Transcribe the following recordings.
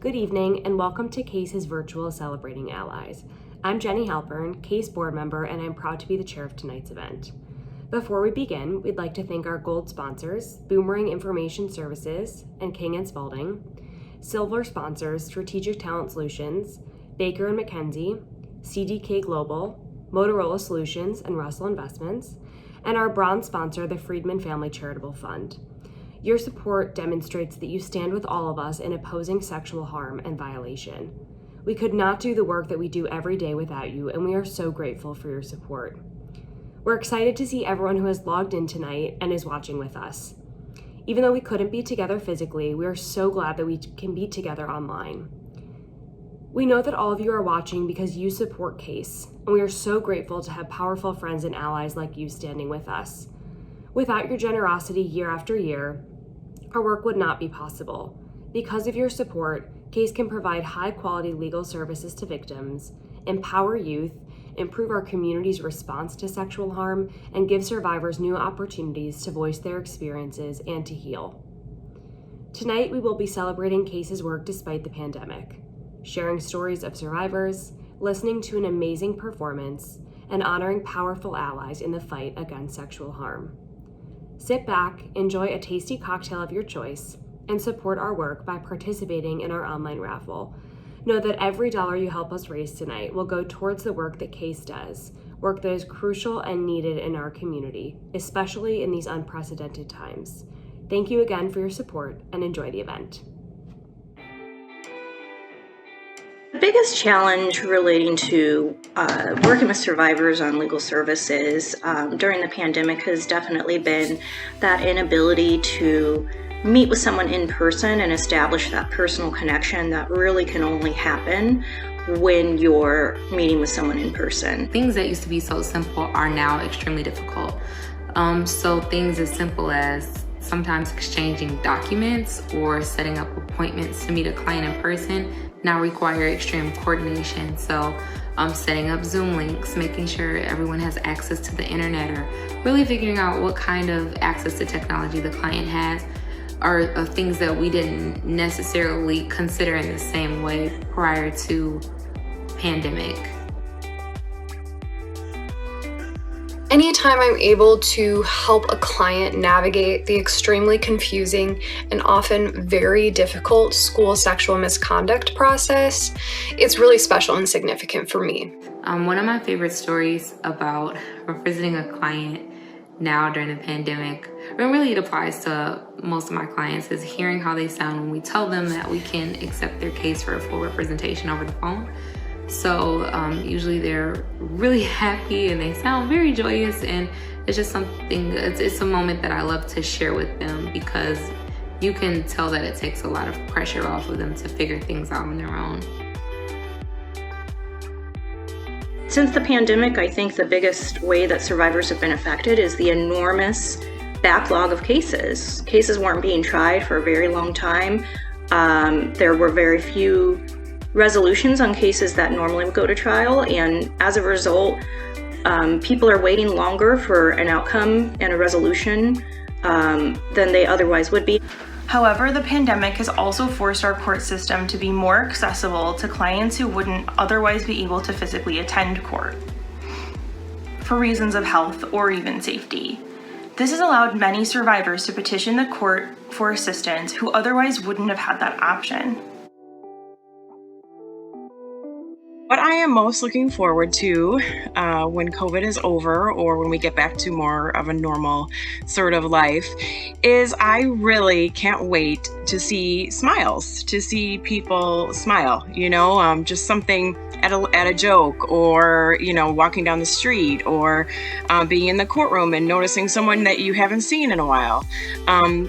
Good evening and welcome to CASE's virtual Celebrating Allies. I'm Jenny Halpern, CASE board member, and I'm proud to be the chair of tonight's event. Before we begin, we'd like to thank our gold sponsors, Boomerang Information Services and King & Spalding, silver sponsors, Strategic Talent Solutions, Baker & McKenzie, CDK Global, Motorola Solutions, and Russell Investments, and our bronze sponsor, the Friedman Family Charitable Fund. Your support demonstrates that you stand with all of us in opposing sexual harm and violation. We could not do the work that we do every day without you, and we are so grateful for your support. We're excited to see everyone who has logged in tonight and is watching with us. Even though we couldn't be together physically, we are so glad that we can be together online. We know that all of you are watching because you support CASE, and we are so grateful to have powerful friends and allies like you standing with us. Without your generosity year after year, our work would not be possible. Because of your support, CASE can provide high-quality legal services to victims, empower youth, improve our community's response to sexual harm, and give survivors new opportunities to voice their experiences and to heal. Tonight, we will be celebrating CASE's work despite the pandemic, sharing stories of survivors, listening to an amazing performance, and honoring powerful allies in the fight against sexual harm. Sit back, enjoy a tasty cocktail of your choice, and support our work by participating in our online raffle. Know that every dollar you help us raise tonight will go towards the work that CASE does, work that is crucial and needed in our community, especially in these unprecedented times. Thank you again for your support and enjoy the event. The biggest challenge relating to working with survivors on legal services during the pandemic has definitely been that inability to meet with someone in person and establish that personal connection that really can only happen when you're meeting with someone in person. Things that used to be so simple are now extremely difficult. So things as simple as sometimes exchanging documents or setting up appointments to meet a client in person now require extreme coordination. So setting up Zoom links, making sure everyone has access to the internet, or really figuring out what kind of access to technology the client has are things that we didn't necessarily consider in the same way prior to pandemic. Anytime I'm able to help a client navigate the extremely confusing and often very difficult school sexual misconduct process, it's really special and significant for me. One of my favorite stories about visiting a client now during the pandemic, and really it applies to most of my clients, is hearing how they sound when we tell them that we can accept their case for a full representation over the phone. So usually they're really happy and they sound very joyous, and it's just something, it's a moment that I love to share with them because you can tell that it takes a lot of pressure off of them to figure things out on their own. Since the pandemic, I think the biggest way that survivors have been affected is the enormous backlog of cases. Cases weren't being tried for a very long time. There were very few resolutions on cases that normally would go to trial, and as a result, people are waiting longer for an outcome and a resolution than they otherwise would be. However, the pandemic has also forced our court system to be more accessible to clients who wouldn't otherwise be able to physically attend court for reasons of health or even safety. This has allowed many survivors to petition the court for assistance who otherwise wouldn't have had that option. What I am most looking forward to when COVID is over, or when we get back to more of a normal sort of life, is I really can't wait to see smiles, to see people smile, just something at a joke, or, walking down the street, or being in the courtroom and noticing someone that you haven't seen in a while,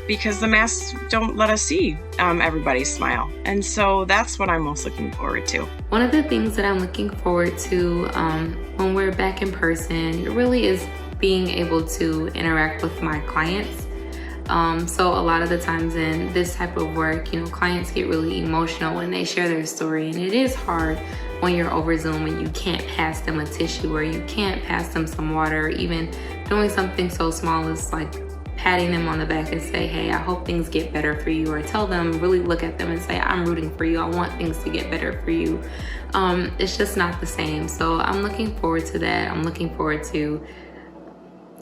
because the masks don't let us see everybody smile. And so that's what I'm most looking forward to. One of the things that I'm looking forward to when we're back in person really is being able to interact with my clients. So a lot of the times in this type of work, clients get really emotional when they share their story, and it is hard when you're over Zoom and you can't pass them a tissue, or you can't pass them some water, or even doing something so small as like patting them on the back and say, hey, I hope things get better for you, or tell them, really look at them and say, I'm rooting for you, I want things to get better for you. It's just not the same. So I'm looking forward to that. I'm looking forward to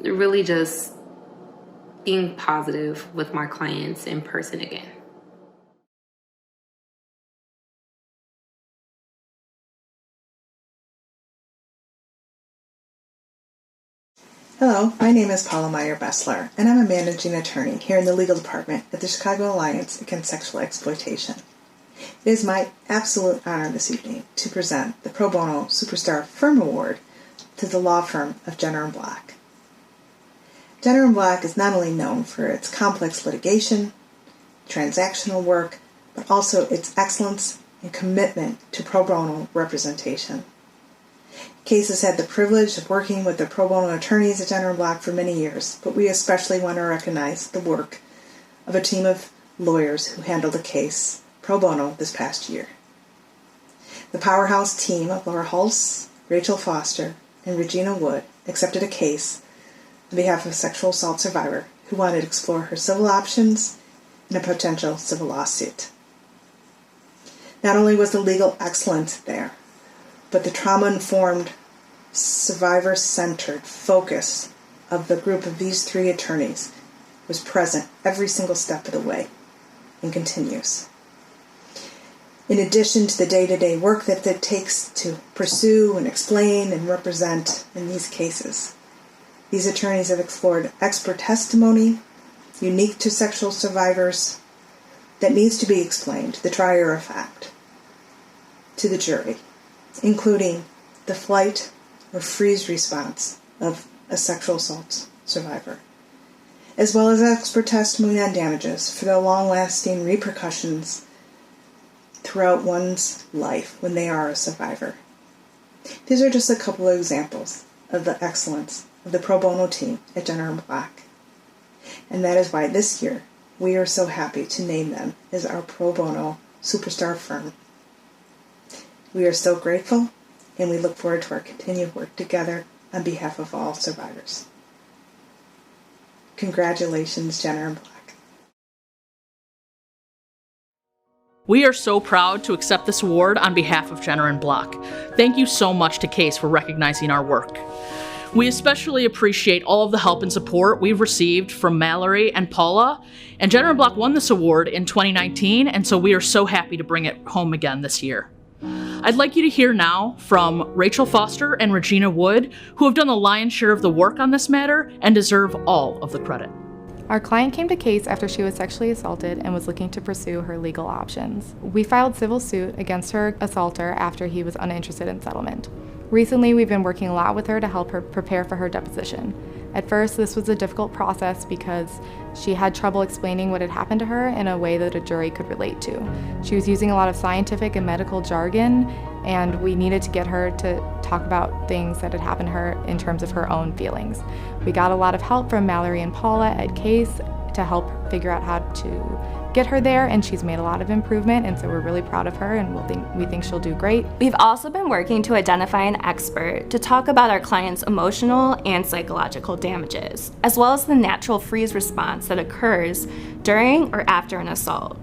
really just being positive with my clients in person again. Hello, my name is Paula Meyer-Bessler, and I'm a managing attorney here in the legal department at the Chicago Alliance Against Sexual Exploitation. It is my absolute honor this evening to present the Pro Bono Superstar Firm Award to the law firm of Jenner & Block. Jenner & Block is not only known for its complex litigation, transactional work, but also its excellence and commitment to pro bono representation. Case has had the privilege of working with the pro bono attorneys at Jenner & Block for many years, but we especially want to recognize the work of a team of lawyers who handled the case pro bono this past year. The powerhouse team of Laura Hulse, Rachel Foster, and Regina Wood accepted a case on behalf of a sexual assault survivor who wanted to explore her civil options in a potential civil lawsuit. Not only was the legal excellence there, but the trauma-informed, survivor-centered focus of the group of these three attorneys was present every single step of the way and continues. In addition to the day-to-day work that it takes to pursue and explain and represent in these cases, these attorneys have explored expert testimony unique to sexual survivors that needs to be explained to the trier of fact, to the jury, including the flight or freeze response of a sexual assault survivor, as well as expert testimony on damages for the long-lasting repercussions throughout one's life when they are a survivor. These are just a couple of examples of the excellence of the pro bono team at Jenner & Block, and that is why this year we are so happy to name them as our pro bono superstar firm. We are so grateful, and we look forward to our continued work together on behalf of all survivors. Congratulations, Jenner & Block. We are so proud to accept this award on behalf of Jenner & Block. Thank you so much to Case for recognizing our work. We especially appreciate all of the help and support we've received from Mallory and Paula, and Jenner & Block won this award in 2019, and so we are so happy to bring it home again this year. I'd like you to hear now from Rachel Foster and Regina Wood, who have done the lion's share of the work on this matter and deserve all of the credit. Our client came to Case after she was sexually assaulted and was looking to pursue her legal options. We filed civil suit against her assaulter after he was uninterested in settlement. Recently, we've been working a lot with her to help her prepare for her deposition. At first, this was a difficult process because she had trouble explaining what had happened to her in a way that a jury could relate to. She was using a lot of scientific and medical jargon, and we needed to get her to talk about things that had happened to her in terms of her own feelings. We got a lot of help from Mallory and Paula at Case to help figure out how to get her there, and she's made a lot of improvement, and so we're really proud of her, and we think she'll do great. We've also been working to identify an expert to talk about our client's emotional and psychological damages, as well as the natural freeze response that occurs during or after an assault.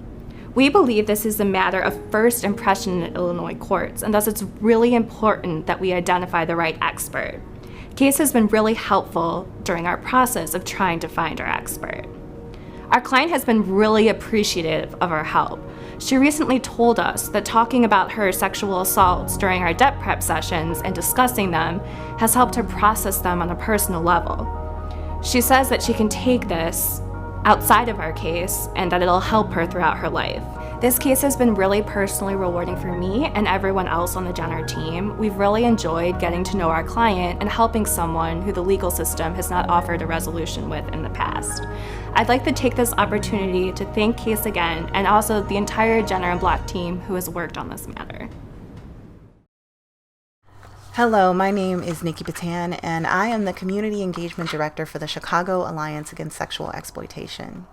We believe this is a matter of first impression in Illinois courts, and thus it's really important that we identify the right expert. Case has been really helpful during our process of trying to find our expert. Our client has been really appreciative of our help. She recently told us that talking about her sexual assaults during our debt prep sessions and discussing them has helped her process them on a personal level. She says that she can take this outside of our case and that it'll help her throughout her life. This case has been really personally rewarding for me and everyone else on the Jenner team. We've really enjoyed getting to know our client and helping someone who the legal system has not offered a resolution with in the past. I'd like to take this opportunity to thank Case again and also the entire Jenner & Block team who has worked on this matter. Hello, my name is Nikki Batan, and I am the Community Engagement Director for the Chicago Alliance Against Sexual Exploitation.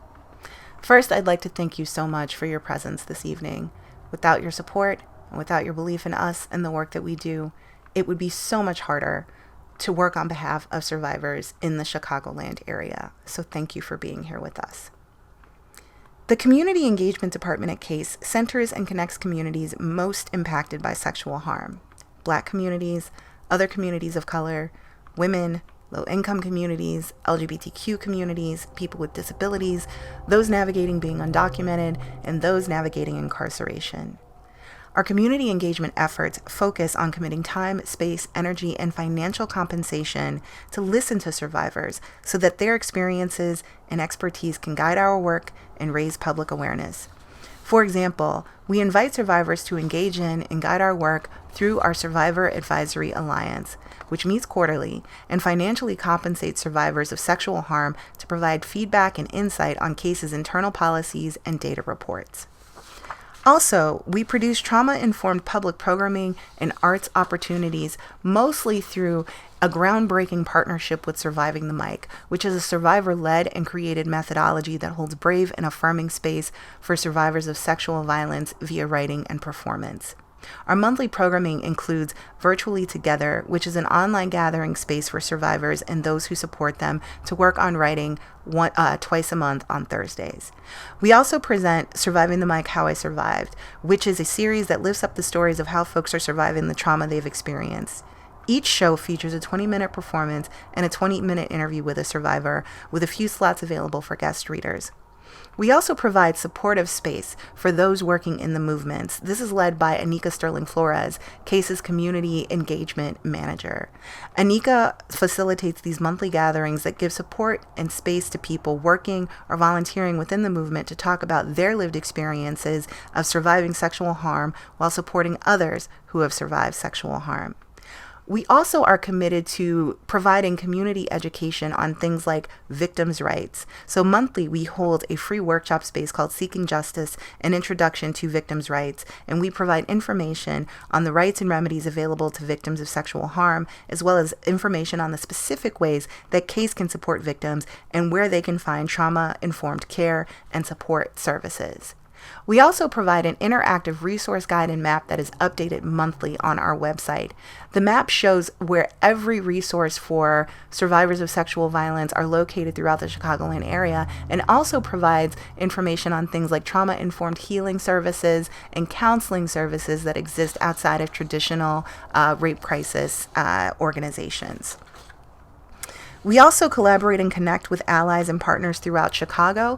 First, I'd like to thank you so much for your presence this evening. Without your support and without your belief in us and the work that we do, it would be so much harder to work on behalf of survivors in the Chicagoland area. So thank you for being here with us. The Community Engagement Department at CASE centers and connects communities most impacted by sexual harm: Black communities, other communities of color, women, low-income communities, LGBTQ communities, people with disabilities, those navigating being undocumented, and those navigating incarceration. Our community engagement efforts focus on committing time, space, energy, and financial compensation to listen to survivors so that their experiences and expertise can guide our work and raise public awareness. For example, we invite survivors to engage in and guide our work through our Survivor Advisory Alliance, which meets quarterly and financially compensates survivors of sexual harm to provide feedback and insight on CASE's internal policies and data reports. Also, we produce trauma-informed public programming and arts opportunities, mostly through a groundbreaking partnership with Surviving the Mic, which is a survivor-led and created methodology that holds brave and affirming space for survivors of sexual violence via writing and performance. Our monthly programming includes Virtually Together, which is an online gathering space for survivors and those who support them to work on writing twice a month on Thursdays. We also present Surviving the Mic: How I Survived, which is a series that lifts up the stories of how folks are surviving the trauma they've experienced. Each show features a 20-minute performance and a 20-minute interview with a survivor, with a few slots available for guest readers. We also provide supportive space for those working in the movements. This is led by Anika Sterling Flores, CASE's Community Engagement Manager. Anika facilitates these monthly gatherings that give support and space to people working or volunteering within the movement to talk about their lived experiences of surviving sexual harm while supporting others who have survived sexual harm. We also are committed to providing community education on things like victims' rights. So monthly, we hold a free workshop space called Seeking Justice, an introduction to victims' rights, and we provide information on the rights and remedies available to victims of sexual harm, as well as information on the specific ways that CASE can support victims and where they can find trauma-informed care and support services. We also provide an interactive resource guide and map that is updated monthly on our website. The map shows where every resource for survivors of sexual violence are located throughout the Chicagoland area, and also provides information on things like trauma-informed healing services and counseling services that exist outside of traditional rape crisis organizations. We also collaborate and connect with allies and partners throughout Chicago,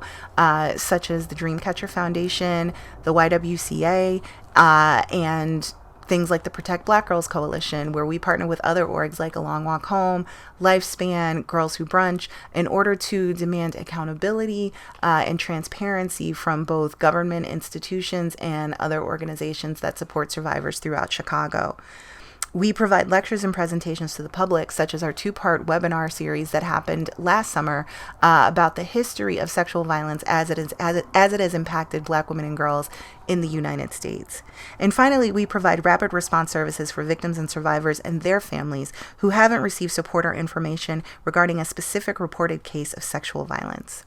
such as the Dreamcatcher Foundation, the YWCA, and things like the Protect Black Girls Coalition, where we partner with other orgs like A Long Walk Home, Lifespan, Girls Who Brunch, in order to demand accountability and transparency from both government institutions and other organizations that support survivors throughout Chicago. We provide lectures and presentations to the public, such as our 2-part webinar series that happened last summer about the history of sexual violence as it has impacted Black women and girls in the United States. And finally, we provide rapid response services for victims and survivors and their families who haven't received support or information regarding a specific reported case of sexual violence.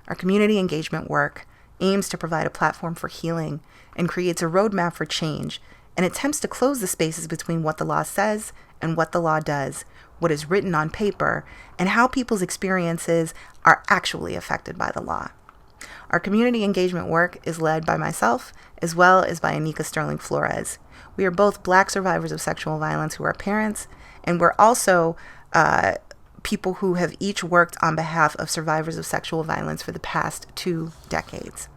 Our community engagement work aims to provide a platform for healing and creates a roadmap for change, and attempts to close the spaces between what the law says and what the law does, what is written on paper, and how people's experiences are actually affected by the law. Our community engagement work is led by myself, as well as by Anika Sterling Flores. We are both Black survivors of sexual violence who are parents, and we're also people who have each worked on behalf of survivors of sexual violence for the past 2 decades.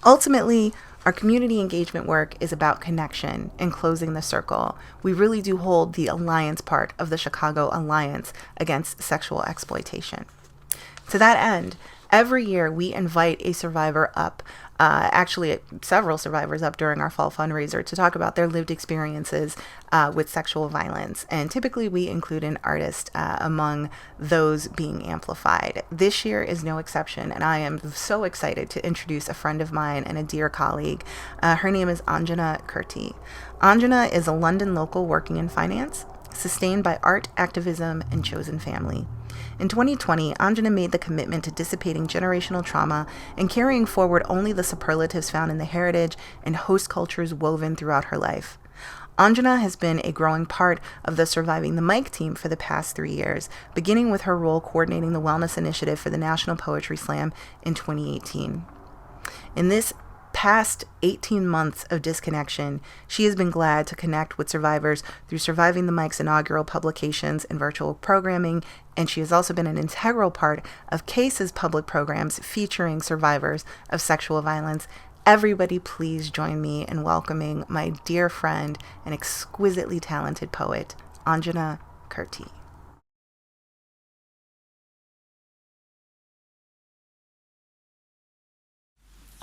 Ultimately, our community engagement work is about connection and closing the circle. We really do hold the alliance part of the Chicago Alliance Against Sexual Exploitation. To that end, every year we invite a survivor up, actually several survivors up during our fall fundraiser to talk about their lived experiences with sexual violence. And typically we include an artist among those being amplified. This year is no exception, and I am so excited to introduce a friend of mine and a dear colleague. Her name is Anjana Kurti. Anjana is a London local working in finance, sustained by art, activism, and chosen family. In 2020, Anjana made the commitment to dissipating generational trauma and carrying forward only the superlatives found in the heritage and host cultures woven throughout her life. Anjana has been a growing part of the Surviving the Mic team for the past 3 years, beginning with her role coordinating the wellness initiative for the National Poetry Slam in 2018. In this past 18 months of disconnection, she has been glad to connect with survivors through Surviving the Mic's inaugural publications and virtual programming, and she has also been an integral part of CASE's public programs featuring survivors of sexual violence. Everybody please join me in welcoming my dear friend and exquisitely talented poet, Anjana Kurti.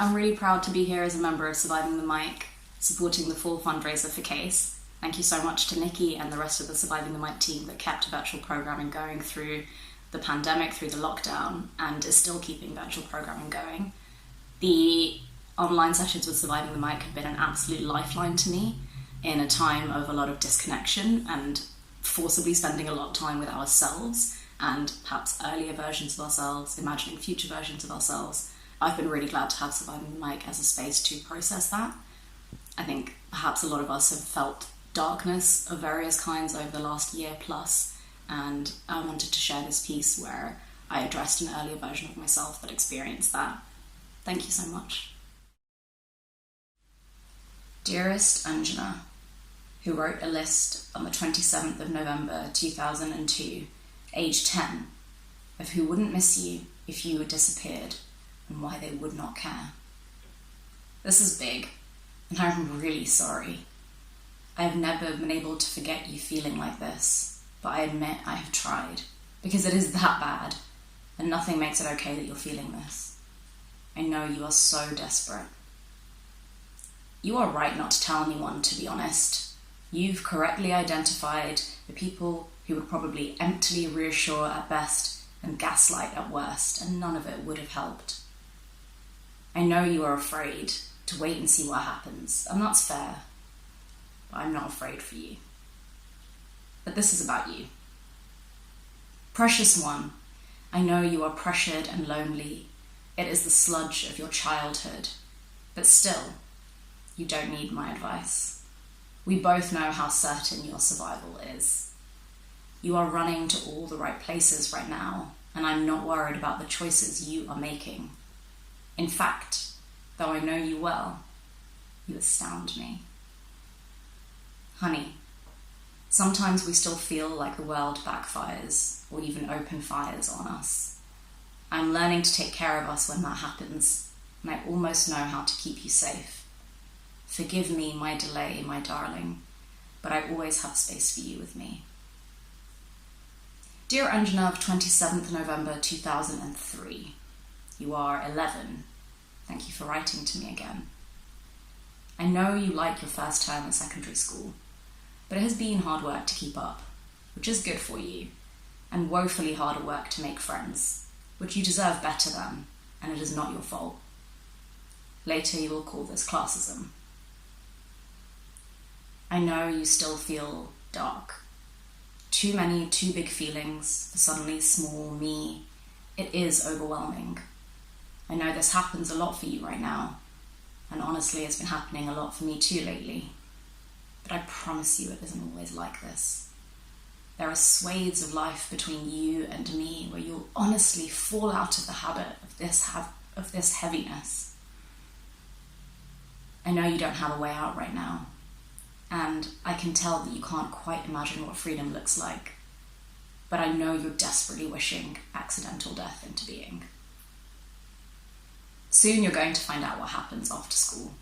I'm really proud to be here as a member of Surviving the Mic, supporting the fall fundraiser for CASE. Thank you so much to Nikki and the rest of the Surviving the Mic team that kept virtual programming going through the pandemic, through the lockdown, and is still keeping virtual programming going. The online sessions with Surviving the Mic have been an absolute lifeline to me in a time of a lot of disconnection and forcibly spending a lot of time with ourselves and perhaps earlier versions of ourselves, imagining future versions of ourselves. I've been really glad to have Surviving the Mic as a space to process that. I think perhaps a lot of us have felt darkness of various kinds over the last year plus, and I wanted to share this piece where I addressed an earlier version of myself that experienced that. Thank you so much. Dearest Anjana, who wrote a list on the 27th of November 2002, age 10, of who wouldn't miss you if you had disappeared, and why they would not care. This is big, and I'm really sorry. I have never been able to forget you feeling like this, but I admit I have tried, because it is that bad, and nothing makes it okay that you're feeling this. I know you are so desperate. You are right not to tell anyone, to be honest. You've correctly identified the people who would probably emptily reassure at best and gaslight at worst, and none of it would have helped. I know you are afraid to wait and see what happens, and that's fair, but I'm not afraid for you. But this is about you. Precious one, I know you are pressured and lonely. It is the sludge of your childhood, but still, you don't need my advice. We both know how certain your survival is. You are running to all the right places right now, and I'm not worried about the choices you are making. In fact, though I know you well, you astound me. Honey, sometimes we still feel like the world backfires or even open fires on us. I'm learning to take care of us when that happens, and I almost know how to keep you safe. Forgive me my delay, my darling, but I always have space for you with me. Dear Anjana of 27th November 2003, you are 11. Thank you for writing to me again. I know you like your first term at secondary school, but it has been hard work to keep up, which is good for you, and woefully harder work to make friends, which you deserve better than, and it is not your fault. Later you will call this classism. I know you still feel dark. Too many, too big feelings for suddenly small me. It is overwhelming. I know this happens a lot for you right now, and honestly it's been happening a lot for me too lately. But I promise you it isn't always like this. There are swathes of life between you and me where you'll honestly fall out of the habit of this heaviness. I know you don't have a way out right now, and I can tell that you can't quite imagine what freedom looks like, but I know you're desperately wishing accidental death into being. Soon you're going to find out what happens after school,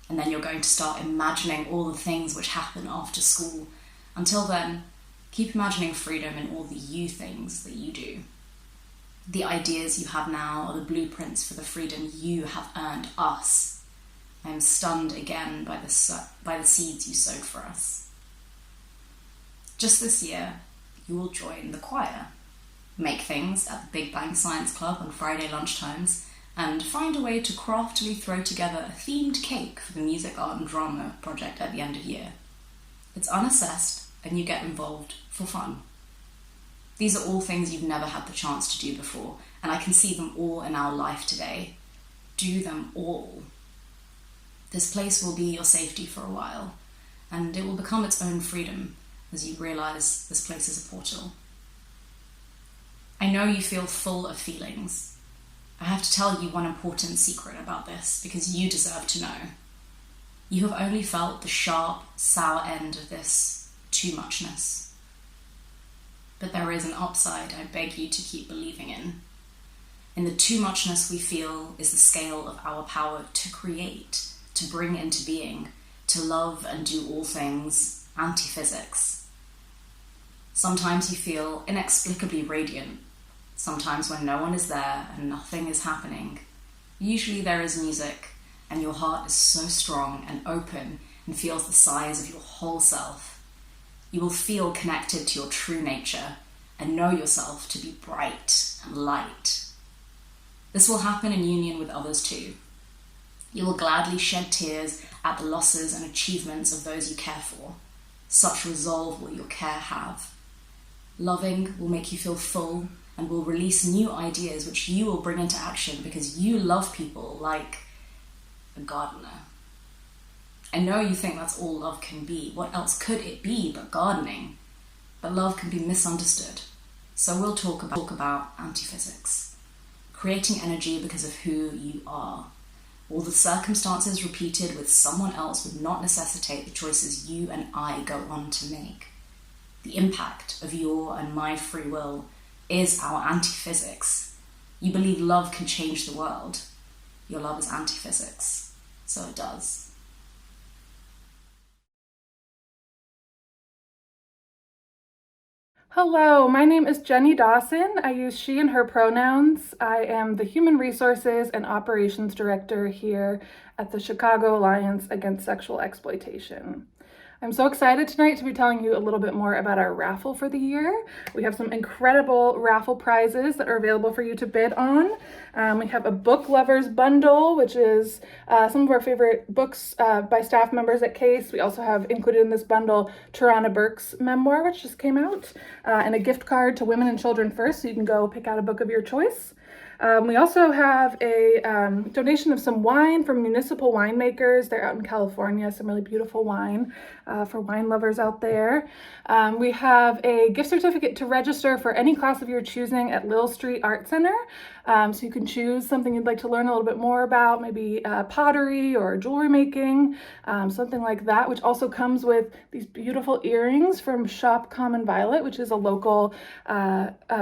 and then you're going to start imagining all the things which happen after school. Until then, keep imagining freedom in all the you things that you do. The ideas you have now are the blueprints for the freedom you have earned us. I am stunned again by the seeds you sowed for us. Just this year, you will join the choir, make things at the Big Bang Science Club on Friday lunchtimes, and find a way to craftily throw together a themed cake for the Music, Art and Drama project at the end of year. It's unassessed, and you get involved for fun. These are all things you've never had the chance to do before, and I can see them all in our life today. Do them all. This place will be your safety for a while, and it will become its own freedom as you realize this place is a portal. I know you feel full of feelings. I have to tell you one important secret about this because you deserve to know. You have only felt the sharp, sour end of this too muchness. But there is an upside I beg you to keep believing in. In the too muchness we feel is the scale of our power to create, to bring into being, to love and do all things, anti-physics. Sometimes you feel inexplicably radiant, sometimes when no one is there and nothing is happening. Usually there is music, and your heart is so strong and open and feels the size of your whole self. You will feel connected to your true nature and know yourself to be bright and light. This will happen in union with others too. You will gladly shed tears at the losses and achievements of those you care for. Such resolve will your care have. Loving will make you feel full and will release new ideas which you will bring into action because you love people like a gardener. I know you think that's all love can be. What else could it be but gardening? But love can be misunderstood. So we'll talk about anti-physics. Creating energy because of who you are. All the circumstances repeated with someone else would not necessitate the choices you and I go on to make. The impact of your and my free will is our anti-physics. You believe love can change the world. Your love is anti-physics, so it does. Hello, my name is Jenny Dawson. I use she and her pronouns. I am the Human Resources and Operations Director here at the Chicago Alliance Against Sexual Exploitation. I'm so excited tonight to be telling you a little bit more about our raffle for the year. We have some incredible raffle prizes that are available for you to bid on. We have a book lovers bundle, which is some of our favorite books by staff members at CASE. We also have included in this bundle Tarana Burke's memoir, which just came out, and a gift card to Women and Children First, so you can go pick out a book of your choice. We also have a donation of some wine from municipal winemakers. They're out in California, some really beautiful wine for wine lovers out there. We have a gift certificate to register for any class of your choosing at Lil Street Art Center. So you can choose something you'd like to learn a little bit more about, maybe pottery or jewelry making, something like that, which also comes with these beautiful earrings from Shop Common Violet, which is a local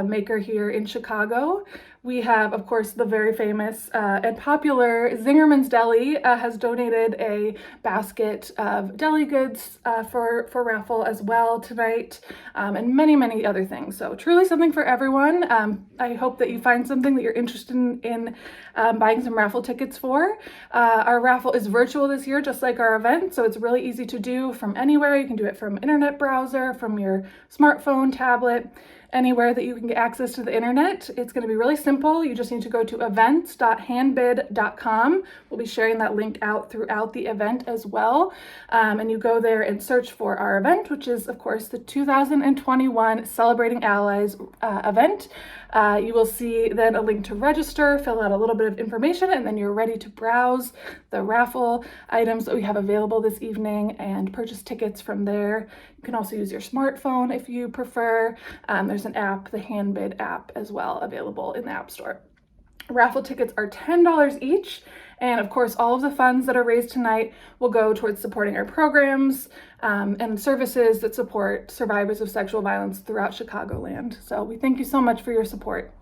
maker here in Chicago. We have, of course, the very famous and popular Zingerman's Deli has donated a basket of deli goods for raffle as well tonight, and many, many other things. So truly something for everyone. I hope that you find something that you're interested in buying some raffle tickets for. Our raffle is virtual this year, just like our event, so it's really easy to do from anywhere. You can do it from internet browser, from your smartphone, tablet, anywhere that you can get access to the internet. It's going to be really simple. You just need to go to events.handbid.com. We'll be sharing that link out throughout the event as well. And you go there and search for our event, which is, of course, the 2021 Celebrating Allies event. You will see then a link to register, fill out a little bit of information, and then you're ready to browse the raffle items that we have available this evening and purchase tickets from there. You can also use your smartphone if you prefer. There's an app, the Handbid app, as well, available in the App Store. Raffle tickets are $10 each, and of course all of the funds that are raised tonight will go towards supporting our programs and services that support survivors of sexual violence throughout Chicagoland. So we thank you so much for your support.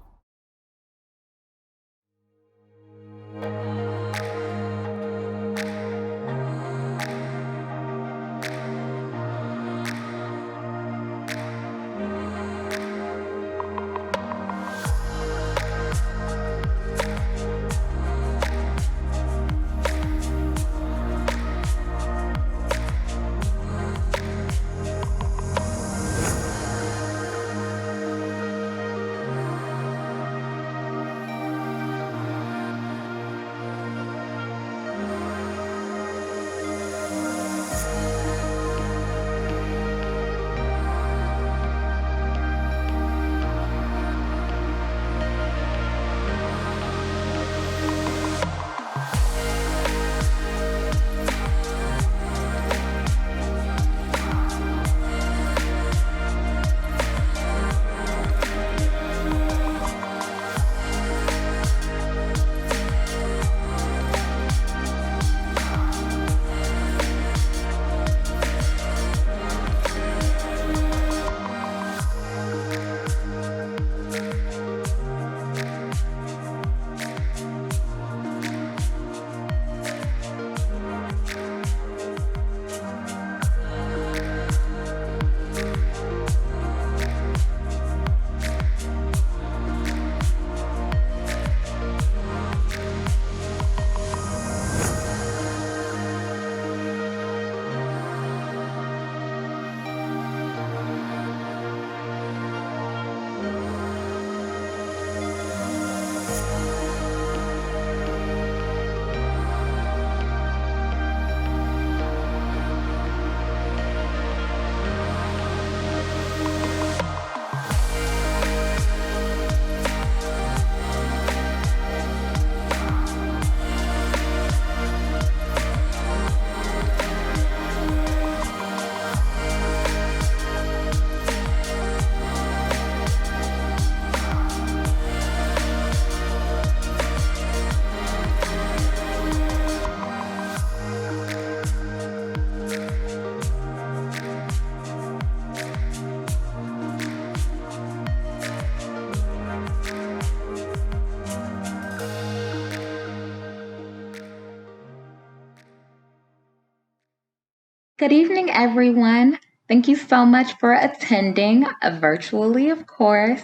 Good evening, everyone. Thank you so much for attending, virtually, of course,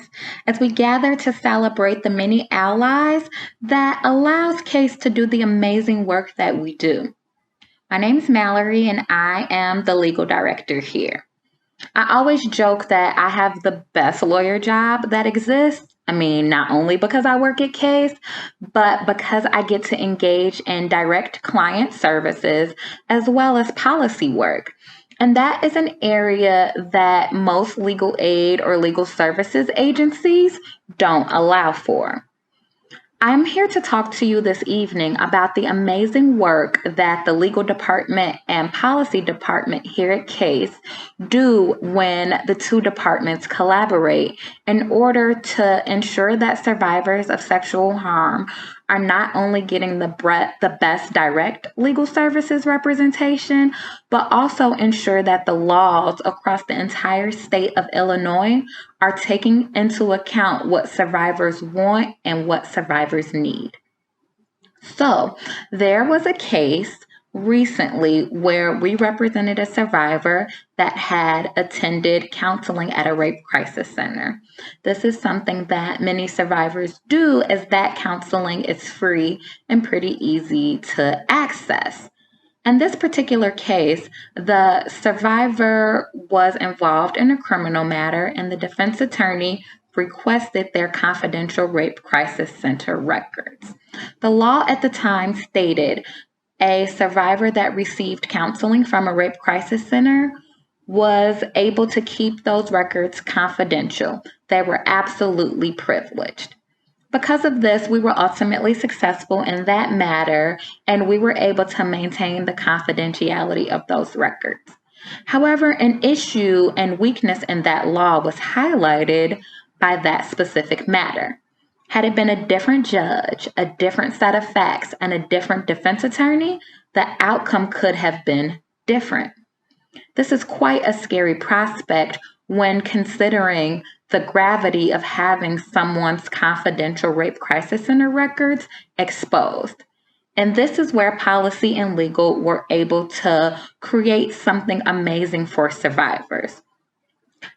as we gather to celebrate the many allies that allows CASE to do the amazing work that we do. My name is Mallory, and I am the legal director here. I always joke that I have the best lawyer job that exists. I mean, not only because I work at CASE, but because I get to engage in direct client services as well as policy work. And that is an area that most legal aid or legal services agencies don't allow for. I'm here to talk to you this evening about the amazing work that the legal department and policy department here at CASE do when the two departments collaborate in order to ensure that survivors of sexual harm are not only getting the best direct legal services representation, but also ensure that the laws across the entire state of Illinois are taking into account what survivors want and what survivors need. So there was a case recently where we represented a survivor that had attended counseling at a rape crisis center. This is something that many survivors do, as that counseling is free and pretty easy to access. In this particular case, the survivor was involved in a criminal matter, and the defense attorney requested their confidential rape crisis center records. The law at the time stated a survivor that received counseling from a rape crisis center was able to keep those records confidential. They were absolutely privileged. Because of this, we were ultimately successful in that matter, and we were able to maintain the confidentiality of those records. However, an issue and weakness in that law was highlighted by that specific matter. Had it been a different judge, a different set of facts, and a different defense attorney, the outcome could have been different. This is quite a scary prospect when considering the gravity of having someone's confidential rape crisis center records exposed. And this is where policy and legal were able to create something amazing for survivors.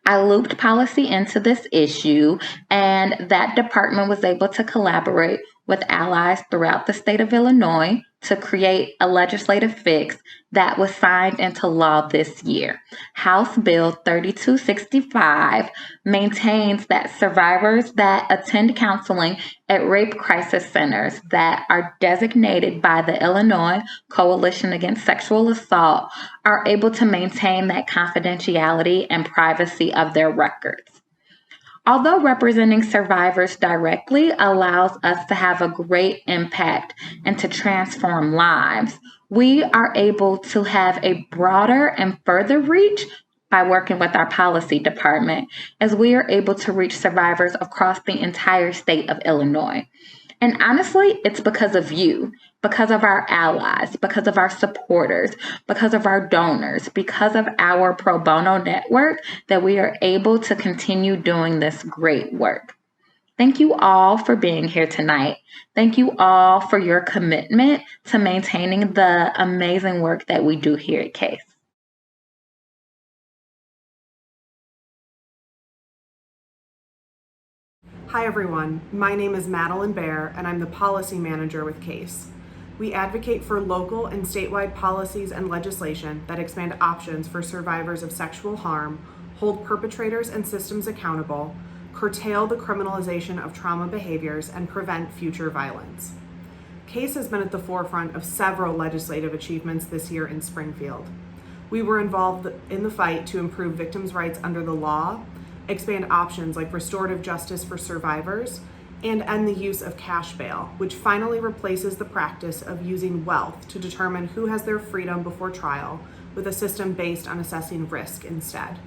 I looped policy into this issue, and that department was able to collaborate with allies throughout the state of Illinois to create a legislative fix that was signed into law this year. House Bill 3265 maintains that survivors that attend counseling at rape crisis centers that are designated by the Illinois Coalition Against Sexual Assault are able to maintain that confidentiality and privacy of their records. Although representing survivors directly allows us to have a great impact and to transform lives, we are able to have a broader and further reach by working with our policy department, as we are able to reach survivors across the entire state of Illinois. And honestly, it's because of you, because of our allies, because of our supporters, because of our donors, because of our pro bono network that we are able to continue doing this great work. Thank you all for being here tonight. Thank you all for your commitment to maintaining the amazing work that we do here at CASE. Hi everyone, my name is Madeline Bear and I'm the policy manager with CASE. We advocate for local and statewide policies and legislation that expand options for survivors of sexual harm, hold perpetrators and systems accountable, curtail the criminalization of trauma behaviors, and prevent future violence. CASE has been at the forefront of several legislative achievements this year in Springfield. We were involved in the fight to improve victims' rights under the law, expand options like restorative justice for survivors, and end the use of cash bail, which finally replaces the practice of using wealth to determine who has their freedom before trial, with a system based on assessing risk instead.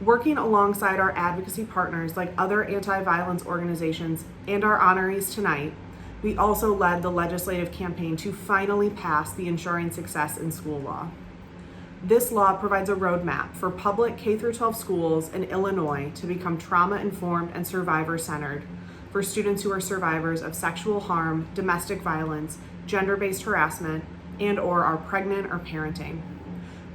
Working alongside our advocacy partners like other anti-violence organizations and our honorees tonight, we also led the legislative campaign to finally pass the Ensuring Success in School law. This law provides a roadmap for public K-12 schools in Illinois to become trauma-informed and survivor-centered for students who are survivors of sexual harm, domestic violence, gender-based harassment, and/or are pregnant or parenting.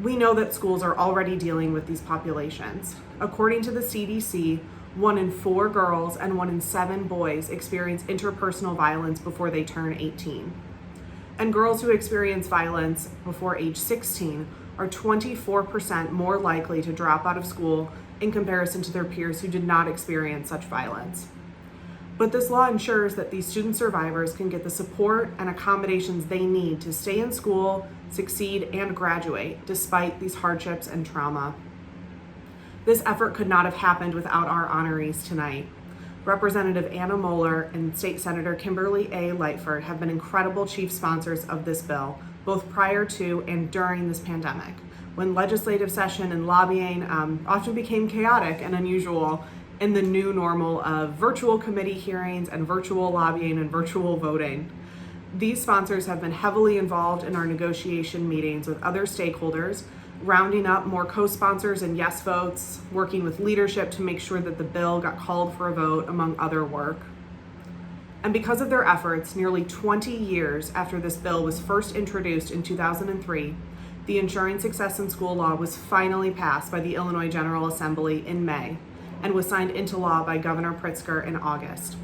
We know that schools are already dealing with these populations. According to the CDC, 1 in 4 girls and 1 in 7 boys experience interpersonal violence before they turn 18. And girls who experience violence before age 16 are 24% more likely to drop out of school in comparison to their peers who did not experience such violence. But this law ensures that these student survivors can get the support and accommodations they need to stay in school, succeed, and graduate despite these hardships and trauma. This effort could not have happened without our honorees tonight. Representative Anna Moeller and State Senator Kimberly A. Lightford have been incredible chief sponsors of this bill, both prior to and during this pandemic, when legislative session and lobbying often became chaotic and unusual in the new normal of virtual committee hearings and virtual lobbying and virtual voting. These sponsors have been heavily involved in our negotiation meetings with other stakeholders, rounding up more co-sponsors and yes votes, working with leadership to make sure that the bill got called for a vote, among other work. And because of their efforts, nearly 20 years after this bill was first introduced in 2003, the Ensuring Success in School law was finally passed by the Illinois General Assembly in May and was signed into law by Governor Pritzker in August.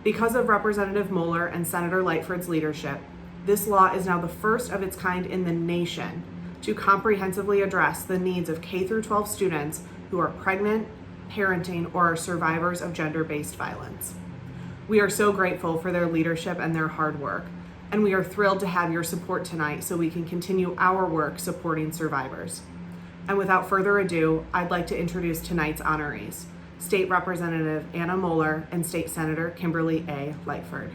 Because of Representative Moeller and Senator Lightford's leadership, this law is now the first of its kind in the nation to comprehensively address the needs of K-12 students who are pregnant, parenting, or are survivors of gender-based violence. We are so grateful for their leadership and their hard work, and we are thrilled to have your support tonight so we can continue our work supporting survivors. And without further ado, I'd like to introduce tonight's honorees, State Representative Anna Moeller and State Senator Kimberly A. Lightford.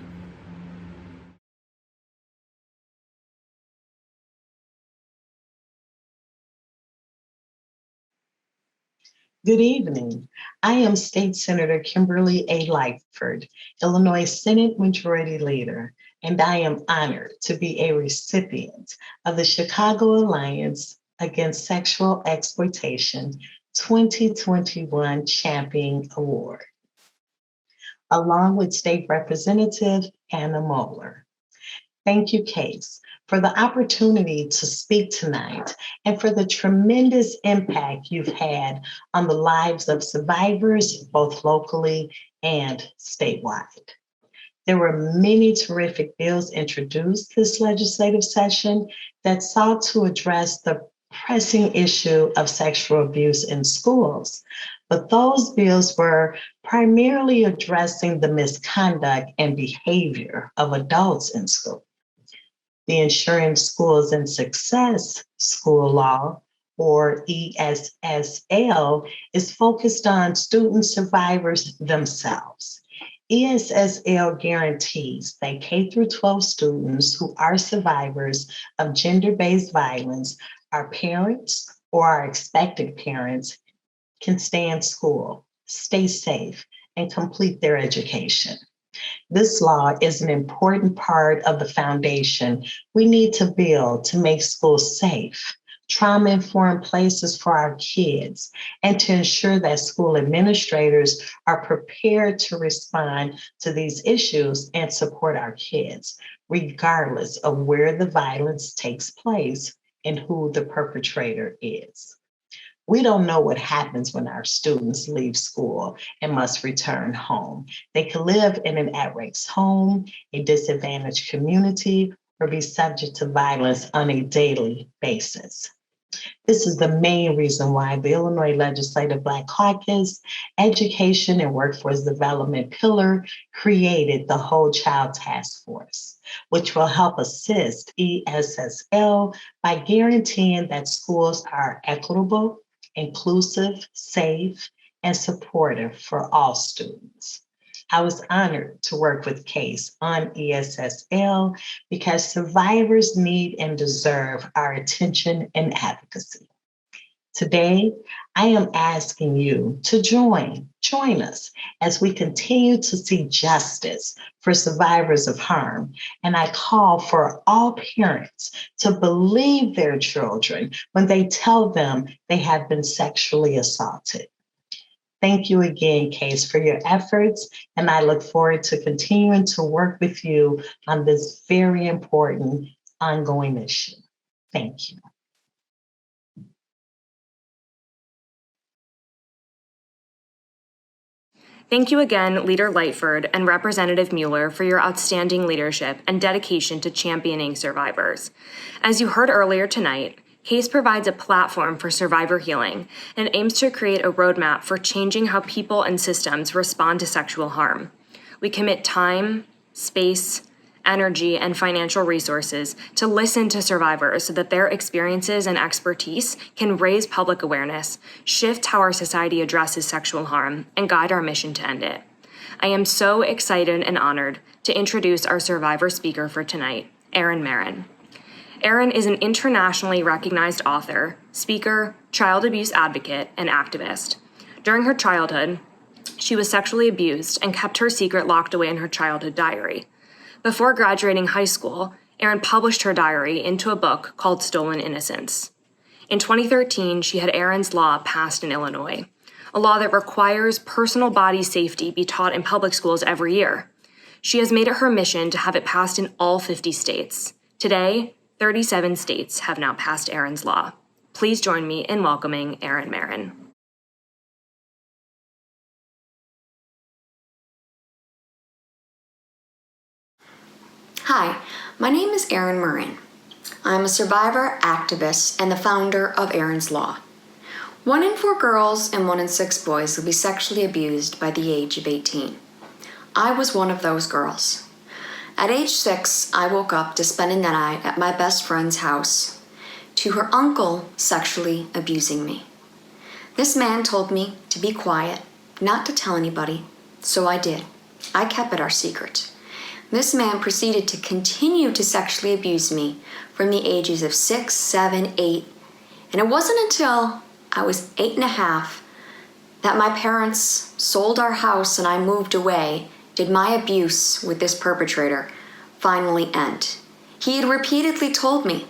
Good evening. I am State Senator Kimberly A. Lightford, Illinois Senate Majority Leader, and I am honored to be a recipient of the Chicago Alliance Against Sexual Exploitation 2021 Champion Award, along with State Representative Anna Moeller. Thank you, Case, for the opportunity to speak tonight and for the tremendous impact you've had on the lives of survivors, both locally and statewide. There were many terrific bills introduced this legislative session that sought to address the pressing issue of sexual abuse in schools, but those bills were primarily addressing the misconduct and behavior of adults in school. The Ensuring Schools in Success School Law, or ESSL, is focused on student survivors themselves. ESSL guarantees that K-12 students who are survivors of gender-based violence, our parents or our expected parents, can stay in school, stay safe, and complete their education. This law is an important part of the foundation we need to build to make schools safe, trauma-informed places for our kids, and to ensure that school administrators are prepared to respond to these issues and support our kids, regardless of where the violence takes place and who the perpetrator is. We don't know what happens when our students leave school and must return home. They could live in an at-risk home, a disadvantaged community, or be subject to violence on a daily basis. This is the main reason why the Illinois Legislative Black Caucus Education and Workforce Development Pillar created the Whole Child Task Force, which will help assist ESSL by guaranteeing that schools are equitable, inclusive, safe, and supportive for all students. I was honored to work with Case on ESSL because survivors need and deserve our attention and advocacy. Today, I am asking you to join us as we continue to see justice for survivors of harm. And I call for all parents to believe their children when they tell them they have been sexually assaulted. Thank you again, Case, for your efforts, and I look forward to continuing to work with you on this very important ongoing issue. Thank you. Thank you again, Leader Lightford and Representative Mueller, for your outstanding leadership and dedication to championing survivors. As you heard earlier tonight, CASE provides a platform for survivor healing and aims to create a roadmap for changing how people and systems respond to sexual harm. We commit time, space, energy, and financial resources to listen to survivors so that their experiences and expertise can raise public awareness, shift how our society addresses sexual harm, and guide our mission to end it. I am so excited and honored to introduce our survivor speaker for tonight, Erin Marin. Erin is an internationally recognized author, speaker, child abuse advocate, and activist. During her childhood, she was sexually abused and kept her secret locked away in her childhood diary. Before graduating high school, Erin published her diary into a book called Stolen Innocence. In 2013, she had Erin's Law passed in Illinois, a law that requires personal body safety be taught in public schools every year. She has made it her mission to have it passed in all 50 states. Today, 37 states have now passed Erin's Law. Please join me in welcoming Erin Marin. Hi, my name is Erin Marin. I'm a survivor, activist, and the founder of Erin's Law. 1 in 4 girls and 1 in 6 boys will be sexually abused by the age of 18. I was one of those girls. At age 6, I woke up to spending the night at my best friend's house, to her uncle sexually abusing me. This man told me to be quiet, not to tell anybody, so I did. I kept it our secret. This man proceeded to continue to sexually abuse me from the ages of 6, 7, 8, and it wasn't until I was 8 and a half that my parents sold our house and I moved away did my abuse with this perpetrator finally end. He had repeatedly told me,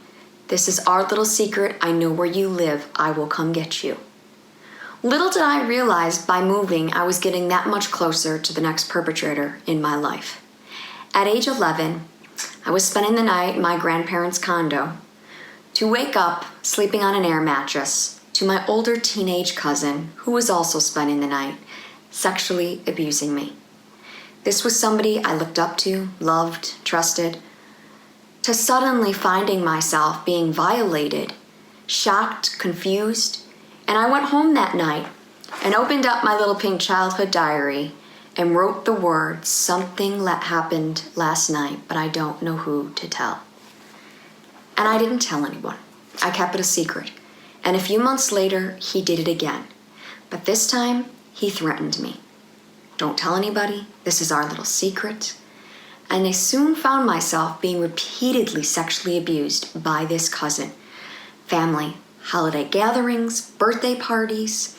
"This is our little secret, I know where you live, I will come get you." Little did I realize by moving I was getting that much closer to the next perpetrator in my life. At age 11, I was spending the night in my grandparents' condo to wake up sleeping on an air mattress to my older teenage cousin, who was also spending the night, sexually abusing me. This was somebody I looked up to, loved, trusted, to suddenly finding myself being violated, shocked, confused, and I went home that night and opened up my little pink childhood diary and wrote the words, "Something that happened last night, but I don't know who to tell." And I didn't tell anyone. I kept it a secret. And a few months later, he did it again. But this time, he threatened me. "Don't tell anybody. This is our little secret." And I soon found myself being repeatedly sexually abused by this cousin. Family, holiday gatherings, birthday parties,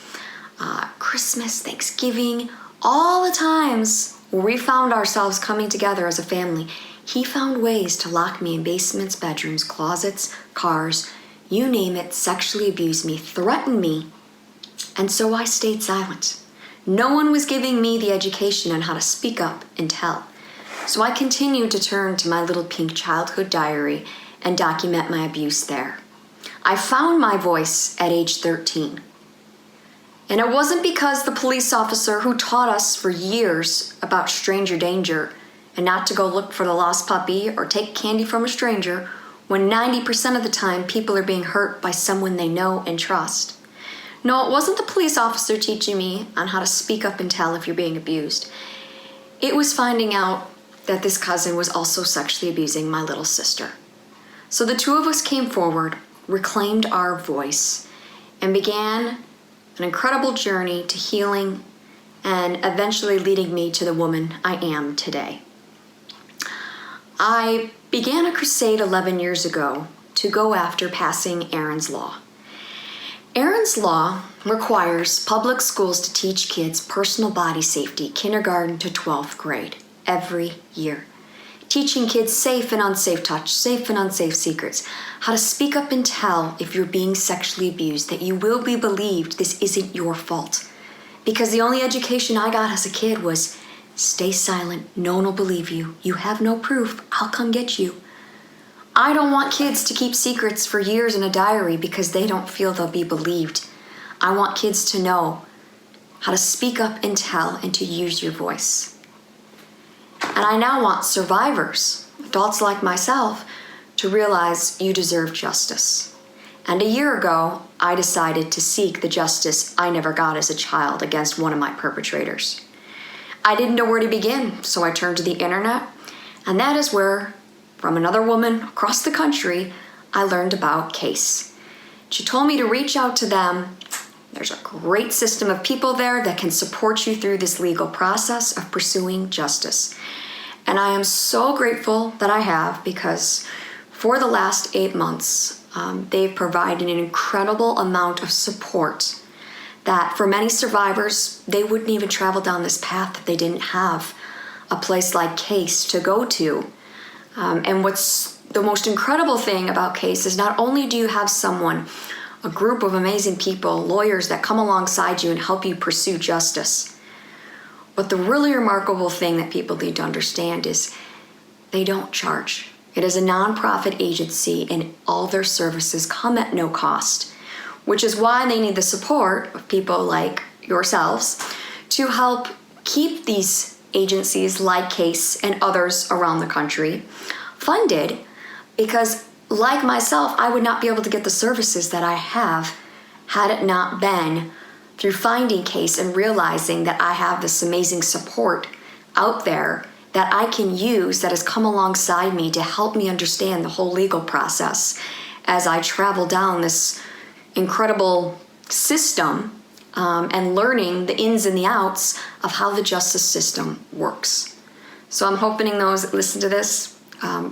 Christmas, Thanksgiving, all the times where we found ourselves coming together as a family, he found ways to lock me in basements, bedrooms, closets, cars, you name it, sexually abuse me, threaten me, and so I stayed silent. No one was giving me the education on how to speak up and tell. So I continued to turn to my little pink childhood diary and document my abuse there. I found my voice at age 13. And it wasn't because the police officer who taught us for years about stranger danger and not to go look for the lost puppy or take candy from a stranger when 90% of the time people are being hurt by someone they know and trust. No, it wasn't the police officer teaching me on how to speak up and tell if you're being abused. It was finding out that this cousin was also sexually abusing my little sister. So the two of us came forward, reclaimed our voice, and began an incredible journey to healing and eventually leading me to the woman I am today. I began a crusade 11 years ago to go after passing Erin's Law. Erin's Law requires public schools to teach kids personal body safety, kindergarten to 12th grade, every year. Teaching kids safe and unsafe touch, safe and unsafe secrets, how to speak up and tell if you're being sexually abused, that you will be believed, this isn't your fault. Because the only education I got as a kid was, stay silent, no one will believe you, you have no proof, I'll come get you. I don't want kids to keep secrets for years in a diary because they don't feel they'll be believed. I want kids to know how to speak up and tell, and to use your voice. And I now want survivors, adults like myself, to realize you deserve justice. And a year ago, I decided to seek the justice I never got as a child against one of my perpetrators. I didn't know where to begin, so I turned to the internet, and that is where, from another woman across the country, I learned about CASE. She told me to reach out to them. There's a great system of people there that can support you through this legal process of pursuing justice. And I am so grateful that I have, because for the last 8 months, they've provided an incredible amount of support that for many survivors, they wouldn't even travel down this path if they didn't have a place like CASE to go to. And what's the most incredible thing about CASE is not only do you have someone, a group of amazing people, lawyers that come alongside you and help you pursue justice, but the really remarkable thing that people need to understand is they don't charge. It is a nonprofit agency, and all their services come at no cost, which is why they need the support of people like yourselves to help keep these agencies like CASE and others around the country funded, because like myself, I would not be able to get the services that I have had it not been through finding CASE and realizing that I have this amazing support out there that I can use that has come alongside me to help me understand the whole legal process as I travel down this incredible system and learning the ins and the outs of how the justice system works. So I'm hoping those that listen to this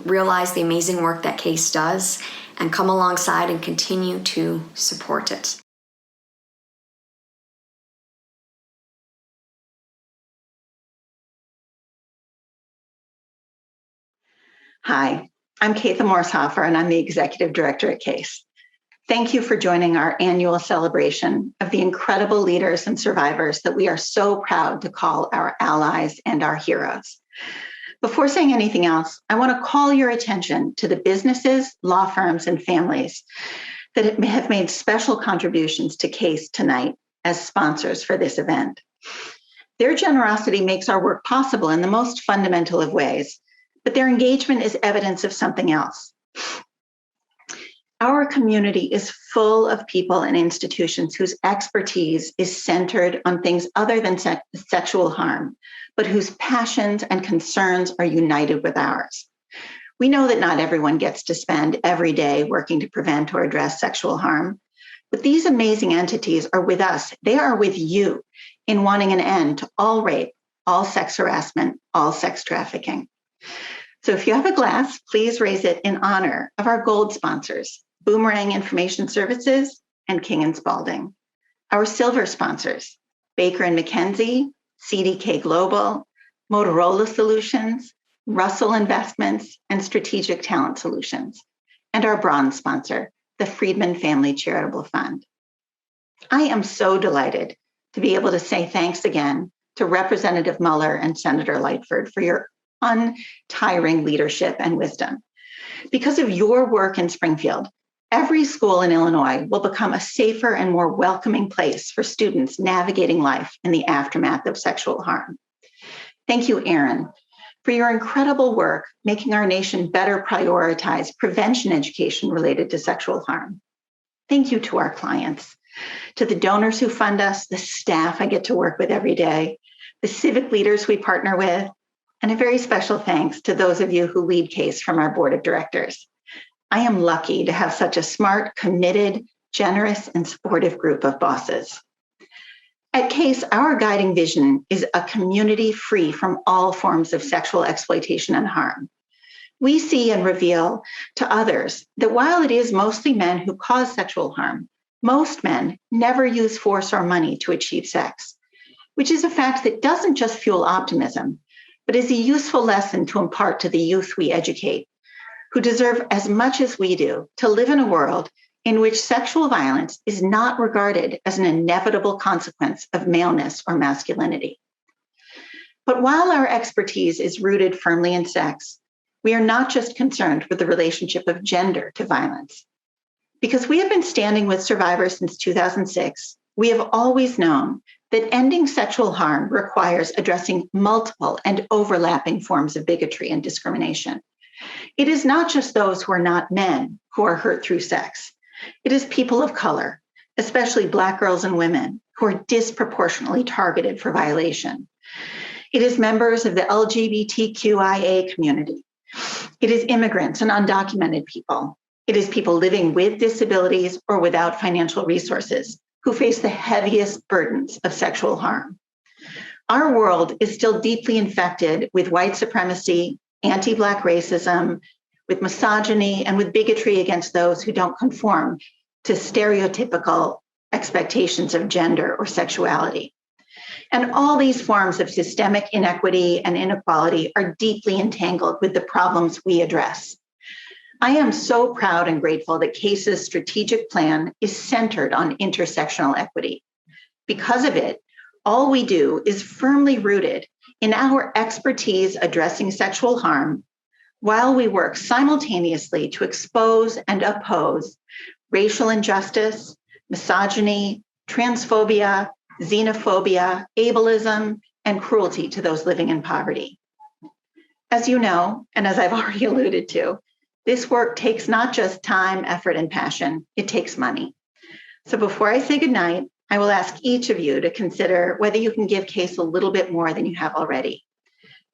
realize the amazing work that CASE does and come alongside and continue to support it. Hi, I'm Katha Morshofer, and I'm the Executive Director at CASE. Thank you for joining our annual celebration of the incredible leaders and survivors that we are so proud to call our allies and our heroes. Before saying anything else, I want to call your attention to the businesses, law firms, and families that have made special contributions to CASE tonight as sponsors for this event. Their generosity makes our work possible in the most fundamental of ways, but their engagement is evidence of something else. Our community is full of people and institutions whose expertise is centered on things other than sexual harm, but whose passions and concerns are united with ours. We know that not everyone gets to spend every day working to prevent or address sexual harm, but these amazing entities are with us. They are with you in wanting an end to all rape, all sex harassment, all sex trafficking. So if you have a glass, please raise it in honor of our gold sponsors, Boomerang Information Services and King & Spalding. Our silver sponsors, Baker & McKenzie, CDK Global, Motorola Solutions, Russell Investments, and Strategic Talent Solutions. And our bronze sponsor, the Friedman Family Charitable Fund. I am so delighted to be able to say thanks again to Representative Muller and Senator Lightford for your untiring leadership and wisdom. Because of your work in Springfield, every school in Illinois will become a safer and more welcoming place for students navigating life in the aftermath of sexual harm. Thank you, Erin, for your incredible work making our nation better prioritize prevention education related to sexual harm. Thank you to our clients, to the donors who fund us, the staff I get to work with every day, the civic leaders we partner with, and a very special thanks to those of you who lead CASE from our board of directors. I am lucky to have such a smart, committed, generous, and supportive group of bosses. At CASE, our guiding vision is a community free from all forms of sexual exploitation and harm. We see and reveal to others that while it is mostly men who cause sexual harm, most men never use force or money to achieve sex, which is a fact that doesn't just fuel optimism, but is a useful lesson to impart to the youth we educate, who deserve as much as we do to live in a world in which sexual violence is not regarded as an inevitable consequence of maleness or masculinity. But while our expertise is rooted firmly in sex, we are not just concerned with the relationship of gender to violence. Because we have been standing with survivors since 2006, we have always known that ending sexual harm requires addressing multiple and overlapping forms of bigotry and discrimination. It is not just those who are not men who are hurt through sex. It is people of color, especially Black girls and women, who are disproportionately targeted for violation. It is members of the LGBTQIA community. It is immigrants and undocumented people. It is people living with disabilities or without financial resources who face the heaviest burdens of sexual harm. Our world is still deeply infected with white supremacy, anti-Black racism, with misogyny, and with bigotry against those who don't conform to stereotypical expectations of gender or sexuality. And all these forms of systemic inequity and inequality are deeply entangled with the problems we address. I am so proud and grateful that CASE's strategic plan is centered on intersectional equity. Because of it, all we do is firmly rooted in our expertise addressing sexual harm, while we work simultaneously to expose and oppose racial injustice, misogyny, transphobia, xenophobia, ableism, and cruelty to those living in poverty. As you know, and as I've already alluded to, this work takes not just time, effort, and passion, it takes money. So before I say goodnight, I will ask each of you to consider whether you can give CASE a little bit more than you have already.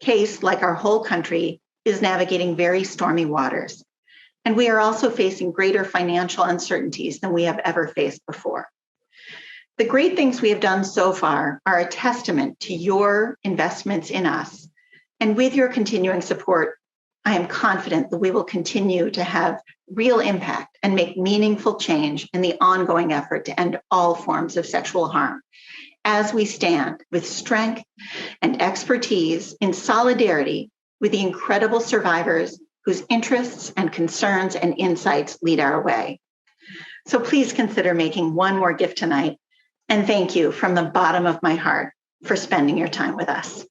CASE, like our whole country, is navigating very stormy waters, and we are also facing greater financial uncertainties than we have ever faced before. The great things we have done so far are a testament to your investments in us, and with your continuing support, I am confident that we will continue to have real impact and make meaningful change in the ongoing effort to end all forms of sexual harm, as we stand with strength and expertise in solidarity with the incredible survivors whose interests and concerns and insights lead our way. So please consider making one more gift tonight, and thank you from the bottom of my heart for spending your time with us.